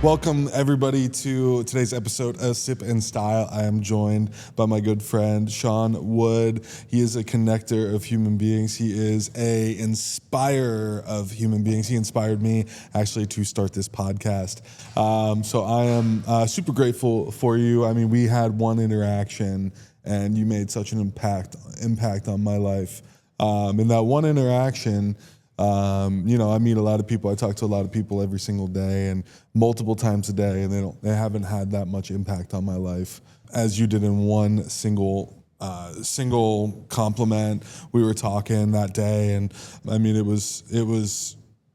Welcome, everybody, to today's episode of Sip and Style. I am joined by my good friend, Sean Wood. He is a connector of human beings. He is a inspirer of human beings. He inspired me, actually, to start this podcast. So I am super grateful for you. I mean, we had one interaction, and you made such an impact on my life. In that one interaction, I meet a lot of people. I talk to a lot of people every single day and multiple times a day, and they haven't had that much impact on my life as you did in one single compliment. We were talking that day, and I mean, it was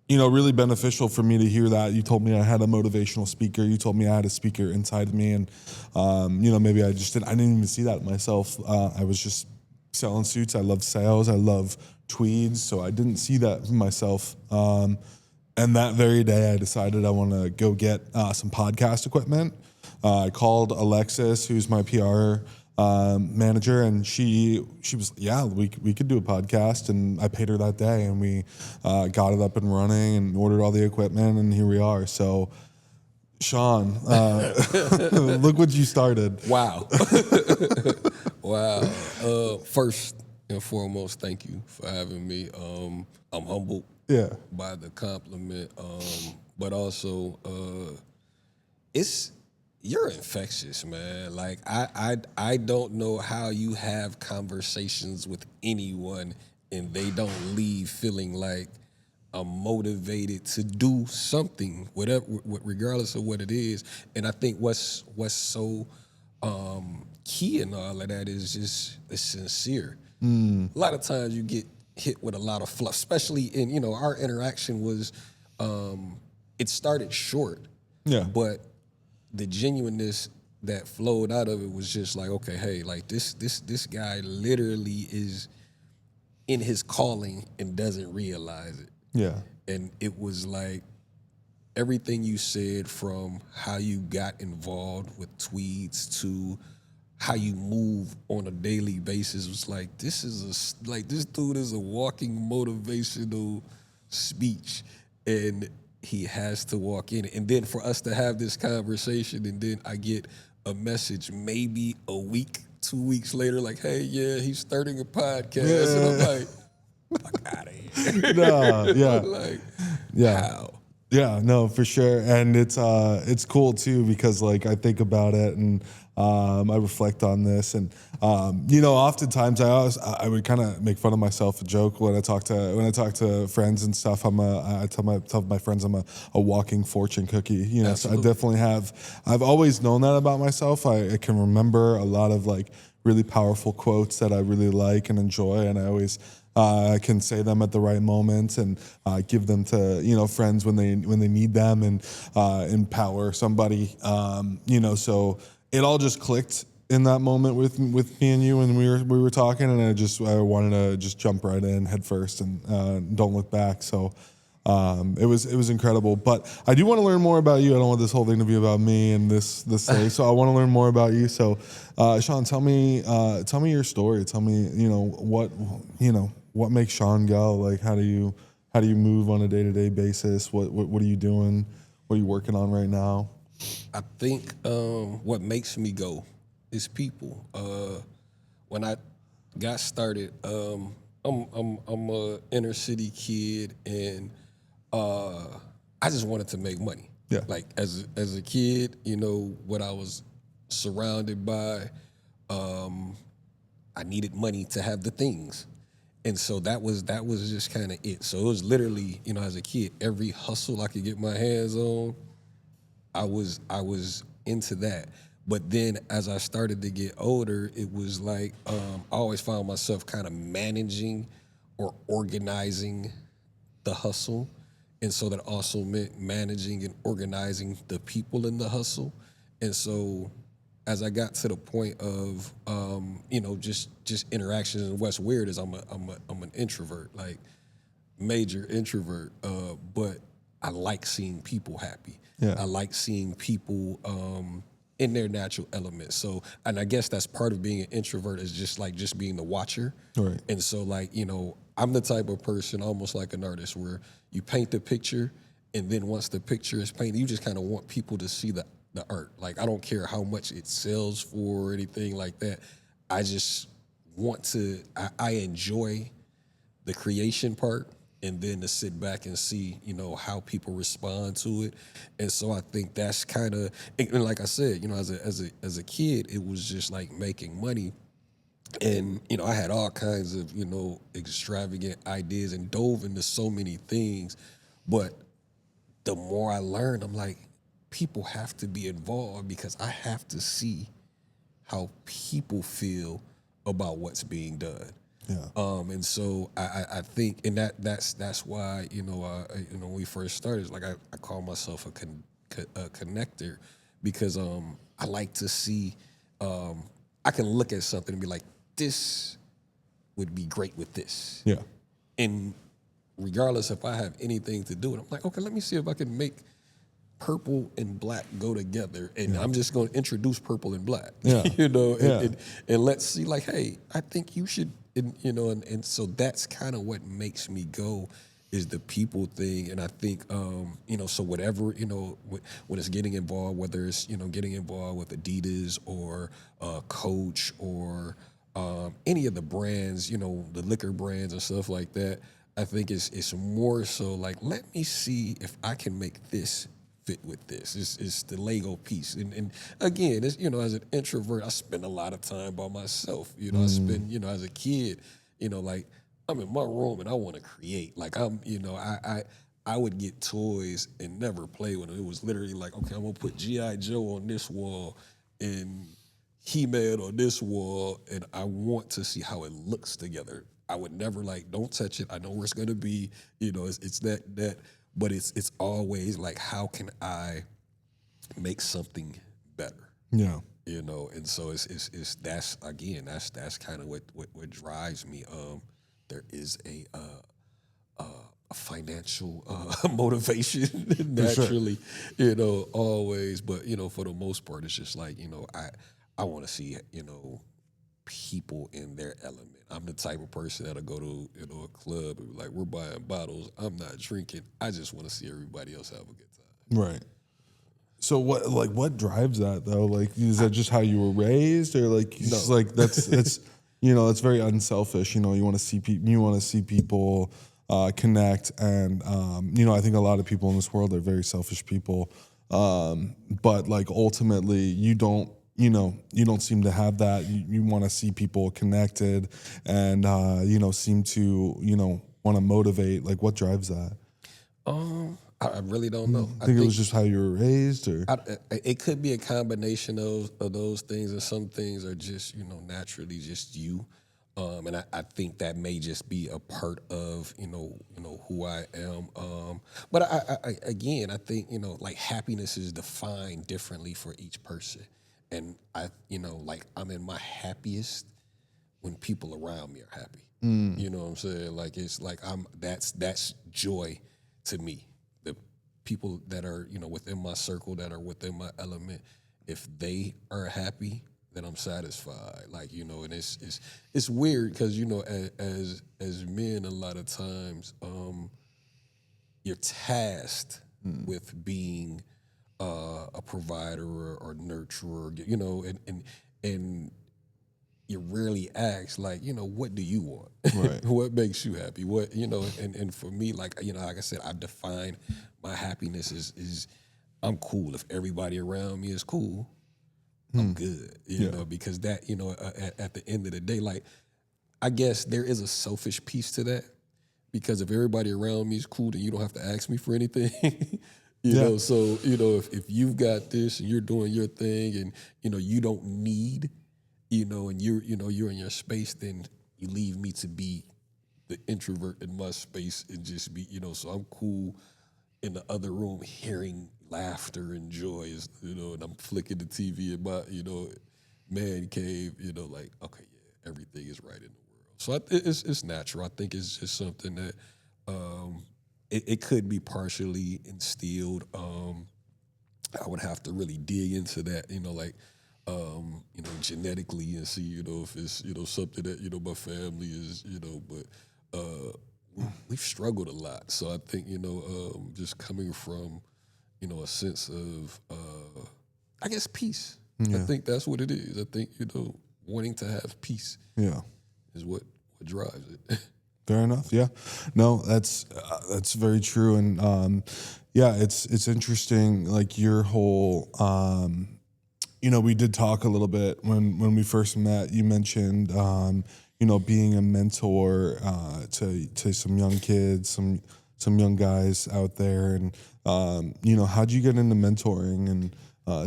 really beneficial for me to hear that. You told me I had a motivational speaker. You told me I had a speaker inside of me, and maybe I didn't even see that myself. I was just selling suits. I love sales. I love tweeds, so I didn't see that myself. And that very day, I decided I want to go get some podcast equipment. I called Alexis, who's my PR manager, and she was, we could do a podcast, and I paid her that day, and we got it up and running and ordered all the equipment, and here we are. So, Sean, look what you started. Wow. Wow. First and foremost, thank you for having me. I'm humbled by the compliment, but also you're infectious, man. Like I don't know how you have conversations with anyone and they don't leave feeling like I'm motivated to do something, whatever, regardless of what it is. And I think what's so key in all of that is just it's sincere. A lot of times you get hit with a lot of fluff, especially in, our interaction was, it started short, but the genuineness that flowed out of it was just like, okay, hey, like this guy literally is in his calling and doesn't realize it. Yeah. And it was like everything you said, from how you got involved with tweeds to how you move on a daily basis, was like, this dude is a walking motivational speech, and he has to walk in it. And then for us to have this conversation, and then I get a message maybe a week, 2 weeks later, like, hey, he's starting a podcast. And I'm like, fuck out of here. How? Yeah, no, for sure. And it's cool too, because like I think about it and I reflect on this, and oftentimes I would kind of make fun of myself, a joke when I talk to friends and stuff. I tell my friends I'm a walking fortune cookie. So I definitely I've always known that about myself. I can remember a lot of like really powerful quotes that I really like and enjoy, and I always can say them at the right moments and give them to friends when they need them, and empower somebody. So it all just clicked in that moment with me and you, and we were talking, and I wanted to just jump right in head first and don't look back. So it was incredible. But I do want to learn more about you. I don't want this whole thing to be about me and this thing. So I want to learn more about you. So Sean, tell me your story. Tell me what makes Sean go. Like how do you move on a day-to-day basis? What are you doing? What are you working on right now? I think what makes me go is people. When I got started, I'm a inner city kid, and I just wanted to make money. Yeah. Like as a kid, what I was surrounded by, I needed money to have the things. And so that was just kind of it. So it was literally, as a kid, every hustle I could get my hands on, I was into that. But then as I started to get older, it was like I always found myself kind of managing or organizing the hustle. And so that also meant managing and organizing the people in the hustle. And so as I got to the point of just interactions, and what's weird is I'm an introvert, like major introvert, but I like seeing people happy. Yeah. I like seeing people in their natural element. So, and I guess that's part of being an introvert, is just being the watcher. Right. And so I'm the type of person, almost like an artist, where you paint the picture And then once the picture is painted, you just kind of want people to see the art. Like, I don't care how much it sells for or anything like that. I just want to, I enjoy the creation part, and then to sit back and see, how people respond to it. And so I think that's kind of, and like I said, as a kid, it was just like making money. And, I had all kinds of, extravagant ideas and dove into so many things. But the more I learned, I'm like, people have to be involved because I have to see how people feel about what's being done. Yeah. And so I think, and that's why, when we first started, it's like I call myself a connector, because I like to see, I can look at something and be like, this would be great with this. Yeah. And regardless if I have anything to do with it, I'm like, okay, let me see if I can make purple and black go together, and I'm just going to introduce purple and black. Yeah. And let's see, like, hey, I think you should, and so that's kind of what makes me go, is the people thing. And I think, so whatever, when it's getting involved, whether it's, getting involved with Adidas or Coach or any of the brands, the liquor brands and stuff like that, I think it's more so like, let me see if I can make this fit with this. It's the Lego piece. And again, it's, as an introvert, I spend a lot of time by myself. I spend, as a kid, like, I'm in my room and I want to create. Like, I would get toys and never play with them. It was literally like, okay, I'm gonna put G.I. Joe on this wall and He-Man on this wall, and I want to see how it looks together. I would never, like, don't touch it. I know where it's gonna be. It's that, but it's always like, how can I make something better? Yeah. And so it's that's, again, that's kind of what drives me. There is a financial motivation naturally, always, but for the most part, it's just like, I want to see, people in their element. I'm the type of person that'll go to, a club and be like, we're buying bottles. I'm not drinking. I just want to see everybody else have a good time. Right. So what drives that though? Like, is that just how you were raised, or like, just like that's it's it's very unselfish. You want to see people connect, and I think a lot of people in this world are very selfish people. But like, ultimately, you don't seem to have that. You want to see people connected, and seem to want to motivate. Like, what drives that? I really don't know. I think it was just how you were raised, or it could be a combination of those things, and some things are just naturally just you. And I think that may just be a part of who I am. But I again, I think like, happiness is defined differently for each person, and like, I'm in my happiest when people around me are happy. You know what I'm saying? Like, it's like that's joy to me. The people that are within my circle, that are within my element, if they are happy, then I'm satisfied. Like, and it's weird because as men, a lot of times you're tasked with being a provider or nurturer, and you rarely ask, like, what do you want? Right. What makes you happy? What, and for me, like, like I said, I define my happiness is I'm cool. If everybody around me is cool, I'm good, because that, at the end of the day, like, I guess there is a selfish piece to that, because if everybody around me is cool, then you don't have to ask me for anything. So, if you've got this and you're doing your thing, and, you don't need, and you're in your space, then you leave me to be the introvert in my space and just be, so I'm cool in the other room hearing laughter and joy, and I'm flicking the TV in my, man cave, like, okay, yeah, everything is right in the world. So it's natural. I think it's just something that it could be partially instilled. I would have to really dig into that, like, genetically, and see, if it's, something that, my family is, but we've struggled a lot. So I think, just coming from, a sense of, I guess, peace. I think that's what it is. I think, wanting to have peace Yeah. is what drives it. Fair enough. Yeah. No, that's very true. And yeah, it's interesting. Like your whole, we did talk a little bit when we first met. You mentioned, being a mentor to some young kids, some young guys out there, and how'd you get into mentoring? And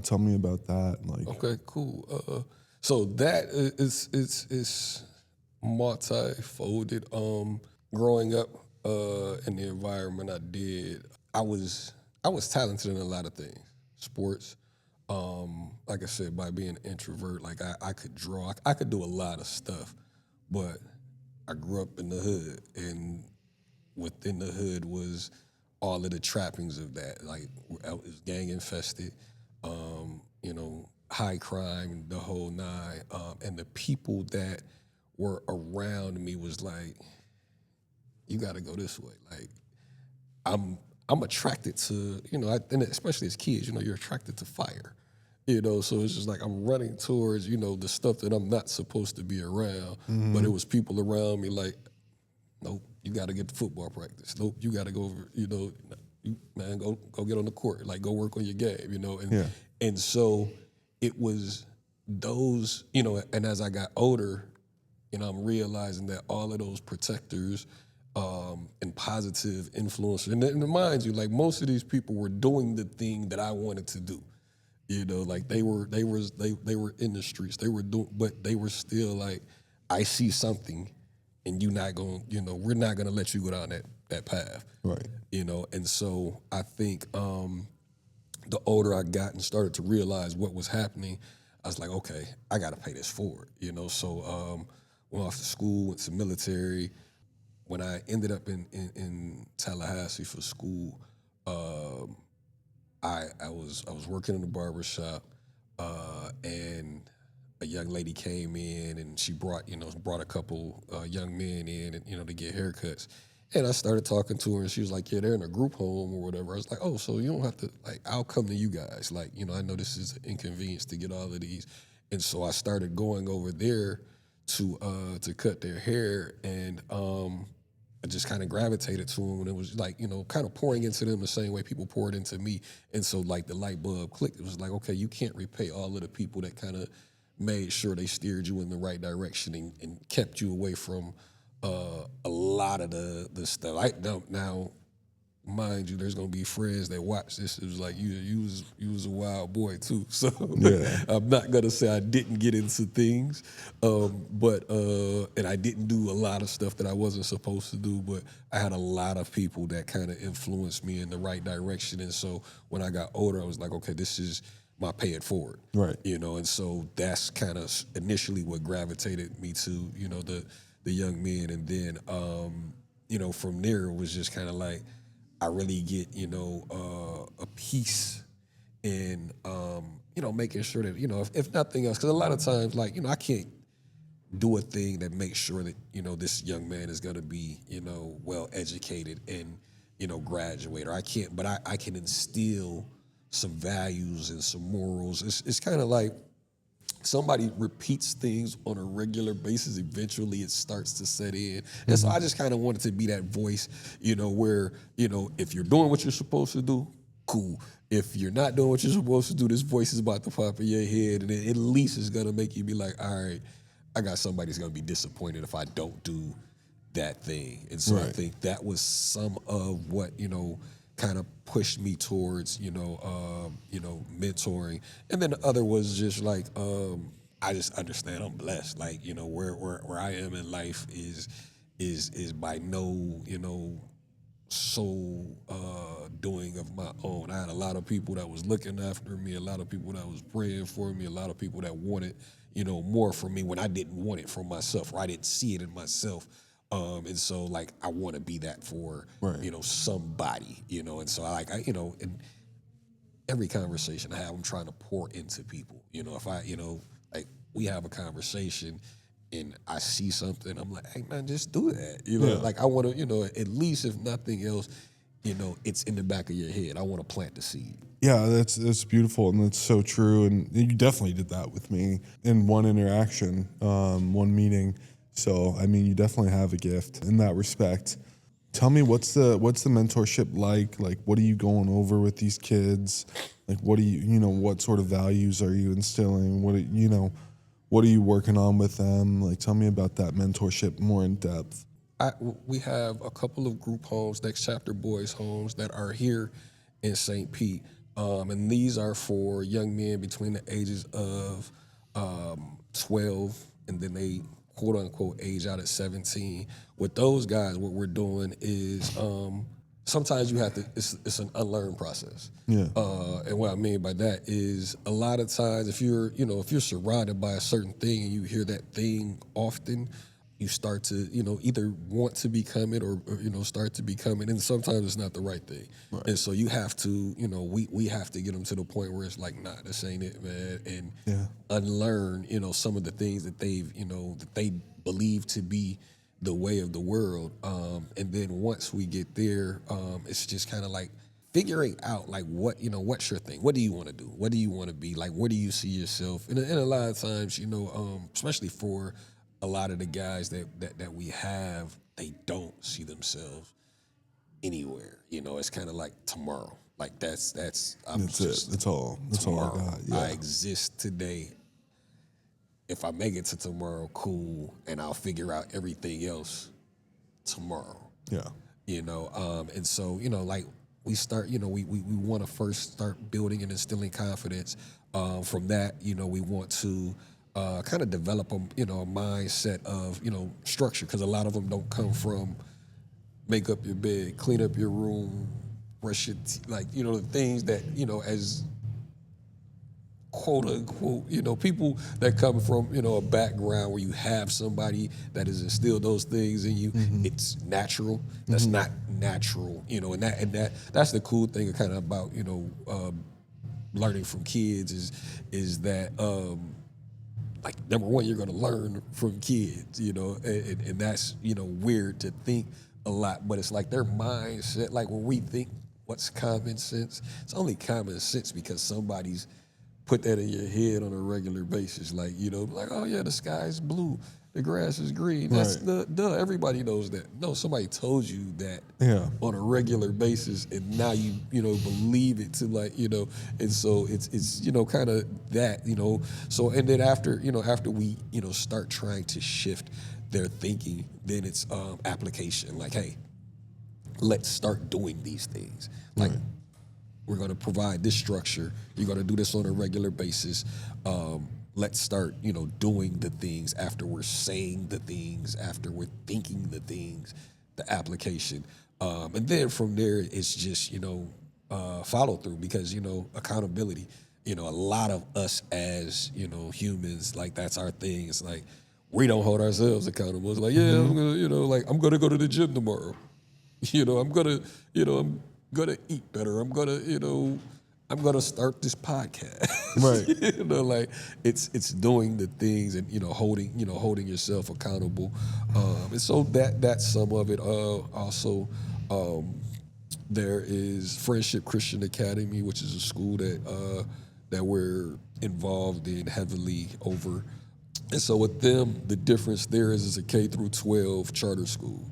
tell me about that. Like, Okay, cool. So that is multifolded. Growing up in the environment I did, I was talented in a lot of things. Sports, like I said, by being an introvert, like I could draw, I could do a lot of stuff, but I grew up in the hood, and within the hood was all of the trappings of that. Like I was gang infested, high crime, the whole nine, and the people that were around me was like, you got to go this way. Like I'm attracted to, and especially as kids, you're attracted to fire. So it's just like I'm running towards, the stuff that I'm not supposed to be around. But it was people around me like, nope, you got to get to football practice. Nope, you got to go over, man, go get on the court. Like, go work on your game, And so it was those, and as I got older, I'm realizing that all of those protectors and positive influencers, and mind you, like most of these people were doing the thing that I wanted to do. Like they were in the streets. They were doing, but they were still like, I see something, and you're not going. We're not going to let you go down that path. right. And so I think the older I got and started to realize what was happening, I was like, okay, I got to pay this forward. So went off to school, went to military. When I ended up in Tallahassee for school, I was working in a barber shop, and a young lady came in, and she brought a couple young men in, and, to get haircuts. And I started talking to her, and she was like, yeah, they're in a group home or whatever. I was like, oh, so you don't have to, like, I'll come to you guys. Like, I know this is an inconvenience to get all of these. And so I started going over there to cut their hair, and I just kind of gravitated to them, and it was like, kind of pouring into them the same way people poured into me. And so like the light bulb clicked. It was like, okay, you can't repay all of the people that kind of made sure they steered you in the right direction and kept you away from a lot of the stuff. Now, mind you, there's gonna be friends that watch this. It was like you was a wild boy too. So Yeah. I'm not gonna say I didn't get into things, but and I didn't do a lot of stuff that I wasn't supposed to do. But I had a lot of people that kind of influenced me in the right direction. And so when I got older, I was like, okay, this is my pay it forward. Right. And so that's kind of initially what gravitated me to, the young men. And then, from there it was just kind of like, I really get, a piece in, making sure that, if nothing else, because a lot of times, like, I can't do a thing that makes sure that, this young man is going to be, well educated and, graduate, or I can't, but I can instill some values and some morals. It's kind of like somebody repeats things on a regular basis, eventually it starts to set in. And so I just kind of wanted to be that voice, where, if you're doing what you're supposed to do, cool. If you're not doing what you're supposed to do, this voice is about to pop in your head, and it at least is going to make you be like, all right, I got somebody who's going to be disappointed if I don't do that thing. And so I Right. think that was some of what, kind of pushed me towards, mentoring. And then the other was just like, I just understand I'm blessed. Like, where I am in life is by no, sole doing of my own. I had a lot of people that was looking after me, a lot of people that was praying for me, a lot of people that wanted, more from me when I didn't want it from myself, or I didn't see it in myself. And so like I want to be that for Right. somebody, and so in every conversation I have, I'm trying to pour into people. If I, like we have a conversation and I see something, I'm like, hey man, just do that. You know, Yeah. like I want to, you know, at least if nothing else, you know, it's in the back of your head. I want to plant the seed. Yeah, that's beautiful, and that's so true. And you definitely did that with me in one interaction, one meeting. So I mean, you definitely have a gift in that respect. Tell me, what's the mentorship like? Like, what are you going over with these kids? Like, what do you know? What sort of values are you instilling? What are you working on with them? Like, tell me about that mentorship more in depth. We have a couple of group homes, Next Chapter Boys homes, that are here in St. Pete. And these are for young men between the ages of 12 and then they quote unquote age out at 17. With those guys, what we're doing is sometimes you have to, it's an unlearned process. Yeah. And what I mean by that is a lot of times if you're surrounded by a certain thing and you hear that thing often, you start to, either want to become it or start to become it. And sometimes it's not the right thing. Right. And so you have to, we have to get them to the point where it's like, nah, this ain't it, man. And unlearn, some of the things that that they believe to be the way of the world. And then once we get there, it's just kind of like figuring out like what's your thing? What do you want to do? What do you want to be? Like, where do you see yourself? And a lot of times, especially for a lot of the guys that we have, they don't see themselves anywhere. It's kind of like tomorrow. Like that's That's it. That's all I got. Yeah. I exist today. If I make it to tomorrow, cool, and I'll figure out everything else tomorrow. Yeah. And so, like we start, we want to first start building and instilling confidence. From that, we want to kind of develop a mindset of, structure, because a lot of them don't come from make up your bed, clean up your room, brush your teeth, like, the things that, as quote unquote, people that come from, a background where you have somebody that has instilled those things in you, it's natural. That's not natural, and that's the cool thing kind of about, learning from kids is that, like, number one, you're going to learn from kids, and that's, weird to think a lot, but it's like their mindset, like when we think what's common sense, it's only common sense because somebody's put that in your head on a regular basis. Like, like, oh yeah, the sky's blue, the grass is green. That's duh, everybody knows that. No, somebody told you that on a regular basis, and now you believe it to, like, and so it's kind of that, so, and then after we start trying to shift their thinking, then it's application. Like, hey, let's start doing these things. Like, we're going to provide this structure. You're going to do this on a regular basis. Let's start, doing the things after we're saying the things, after we're thinking the things, the application. And then from there, it's just, follow through, because, accountability, a lot of us as, humans, like, that's our thing. It's like, we don't hold ourselves accountable. It's like, yeah, I'm going to, like, I'm going to go to the gym tomorrow. I'm going to, I'm gonna eat better. I'm gonna start this podcast. Right. Like it's doing the things and holding yourself accountable. And so that's some of it. Also, there is Friendship Christian Academy, which is a school that we're involved in heavily over. And so with them, the difference there is it's a K through 12 charter school.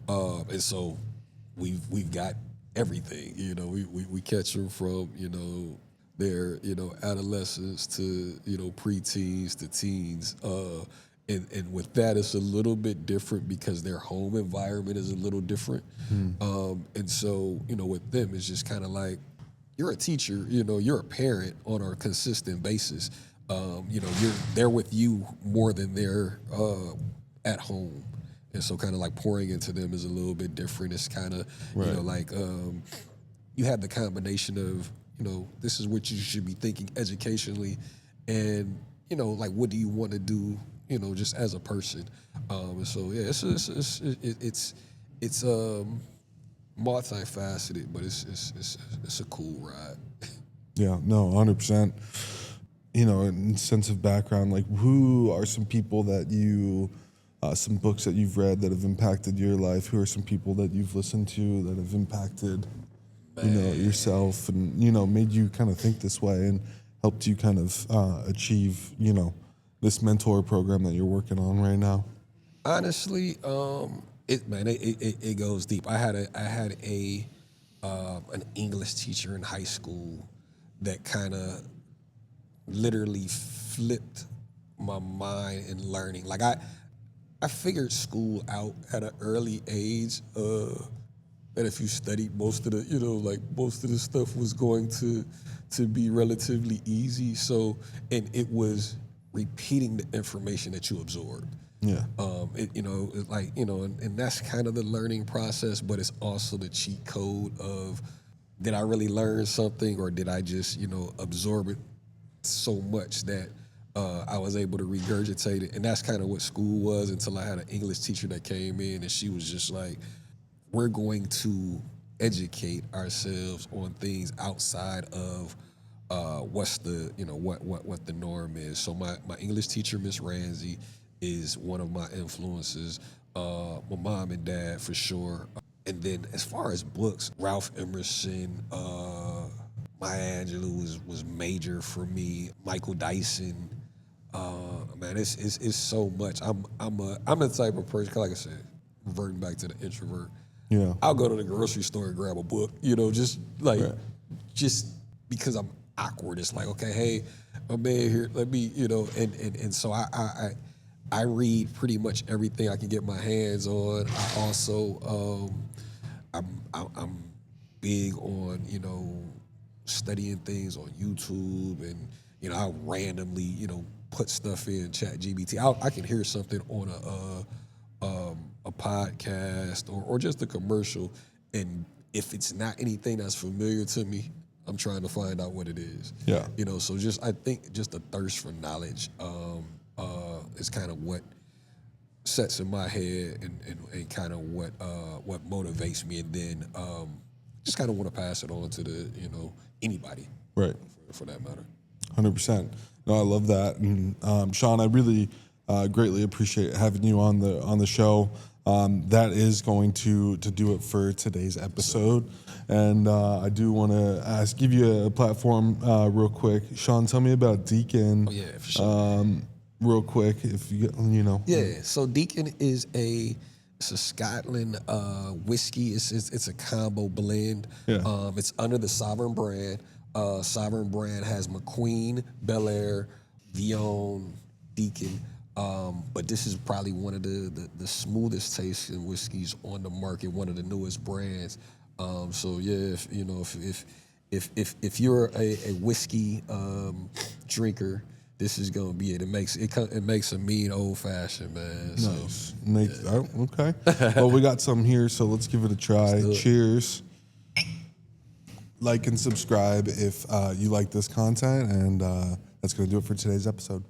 And so we've got everything, we catch them from, their, adolescence to, preteens to teens. And with that, it's a little bit different because their home environment is a little different. And so, with them, it's just kind of like, you're a teacher, you're a parent on a consistent basis. They're with you more than they're at home. And so kind of like pouring into them is a little bit different. It's kind of, like you have the combination of, this is what you should be thinking educationally and, like, what do you want to do, just as a person. And so, yeah, it's multifaceted, but it's a cool ride. Yeah, no, 100%. sense of background, like who are some people that you, some books that you've read that have impacted your life? Who are some people that you've listened to that have impacted, yourself and, made you kind of think this way and helped you kind of achieve, this mentor program that you're working on right now? Honestly, it goes deep. I had an English teacher in high school that kind of literally flipped my mind in learning. Like I figured school out at an early age. That if you studied most of the, most of the stuff was going to be relatively easy. So, and it was repeating the information that you absorbed. Yeah. It's like, and that's kind of the learning process, but it's also the cheat code of, did I really learn something, or did I just, absorb it so much that I was able to regurgitate it? And that's kind of what school was, until I had an English teacher that came in and she was just like, we're going to educate ourselves on things outside of what's the, what the norm is. So my English teacher, Miss Ramsey, is one of my influences. My mom and dad, for sure. And then as far as books, Ralph Emerson, Maya Angelou was major for me. Michael Dyson. Man, it's so much. I'm the type of person, like I said, reverting back to the introvert. Yeah. I'll go to the grocery store and grab a book, just because I'm awkward. It's like, okay, hey, I'm in here, let me, and so I read pretty much everything I can get my hands on. I also, I'm big on, studying things on YouTube, and, I randomly, put stuff in ChatGPT. I can hear something on a podcast or just a commercial, and if it's not anything that's familiar to me, I'm trying to find out what it is. Yeah. So I think just the thirst for knowledge is kind of what sets in my head, and kind of what motivates me, and then just kind of want to pass it on to the anybody, Right. for that matter. 100%. No, I love that. And Sean, I really greatly appreciate having you on the show. That is going to do it for today's episode. And I do want to give you a platform real quick. Sean, tell me about Deacon. Oh yeah, for sure. Real quick, if you know. Yeah, so Deacon is it's a Scotland whiskey. It's a combo blend. Yeah. It's under the Sovereign brand. Sovereign brand has McQueen, Belair, Vion, Deacon. But this is probably one of the smoothest tasting whiskeys on the market, one of the newest brands. So yeah, if you're a whiskey drinker, this is gonna be it. It makes a mean old fashioned, man. Nice. Okay. Well, we got some here, so let's give it a try. Cheers. Like and subscribe if you like this content, and that's gonna do it for today's episode.